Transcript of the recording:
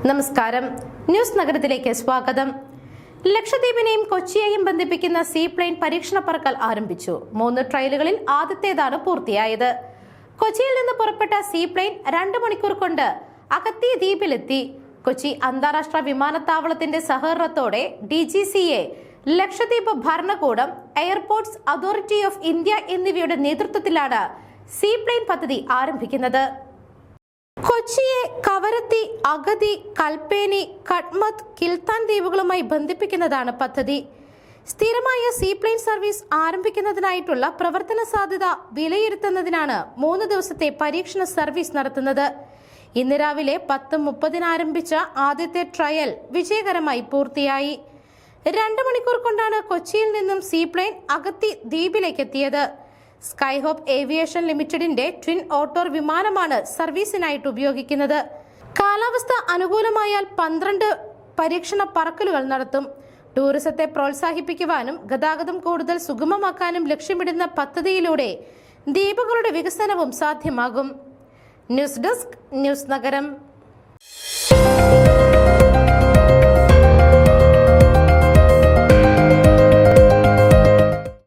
നമസ്കാരം. ന്യൂസ് നഗരത്തിലേക്ക് സ്വാഗതം. ലക്ഷദ്വീപിനെയും കൊച്ചിയെയും ബന്ധിപ്പിക്കുന്ന സീപ്ലെയിൻ പരീക്ഷണ പറക്കൽ ആരംഭിച്ചു. 3 ട്രയലുകളിൽ ആദ്യത്തേതാണ് പൂർത്തിയായത്. കൊച്ചിയിൽ നിന്ന് പുറപ്പെട്ട സീപ്ലെയിൻ 2 മണിക്കൂർ കൊണ്ട് അഗത്തി ദ്വീപിലെത്തി. കൊച്ചി അന്താരാഷ്ട്ര വിമാനത്താവളത്തിന്റെ സഹകരണത്തോടെ DGCA, ലക്ഷദ്വീപ് ഭരണകൂടം, എയർപോർട്ട്സ് അതോറിറ്റി ഓഫ് ഇന്ത്യ എന്നിവയുടെ നേതൃത്വത്തിലാണ് സീപ്ലെയിൻ പദ്ധതി ആരംഭിക്കുന്നത്. കൊച്ചിയെ കവരത്തി, അഗതി, കൽപ്പേനി, കട്മത്ത്, കിൽത്താൻ ദ്വീപുകളുമായി ബന്ധിപ്പിക്കുന്നതാണ് പദ്ധതി. സ്ഥിരമായ സീപ്ലെയിൻ സർവീസ് ആരംഭിക്കുന്നതിനായിട്ടുള്ള പ്രവർത്തന സാധ്യത വിലയിരുത്തുന്നതിനാണ് 3 ദിവസത്തെ പരീക്ഷണ സർവീസ് നടത്തുന്നത്. ഇന്ന് രാവിലെ 10:30 ആരംഭിച്ച ആദ്യത്തെ ട്രയൽ വിജയകരമായി പൂർത്തിയായി. 2 മണിക്കൂർ കൊണ്ടാണ് കൊച്ചിയിൽ നിന്നും സീപ്ലെയിൻ അഗത്തി ദ്വീപിലേക്ക് എത്തിയത്. സ്കൈഹോപ്പ് ഏവിയേഷൻ ലിമിറ്റഡിന്റെ ട്വിൻ ഓട്ടോർ വിമാനമാണ് സർവീസിനായിട്ട് ഉപയോഗിക്കുന്നത്. കാലാവസ്ഥ അനുകൂലമായാൽ 12 പരീക്ഷണ പറക്കലുകൾ നടത്തും. ടൂറിസത്തെ പ്രോത്സാഹിപ്പിക്കുവാനും ഗതാഗതം കൂടുതൽ സുഗമമാക്കാനും ലക്ഷ്യമിടുന്ന പദ്ധതിയിലൂടെ ദ്വീപുകളുടെ വികസനവും സാധ്യമാകും. ന്യൂസ് ഡെസ്ക്, ന്യൂസ് നഗരം.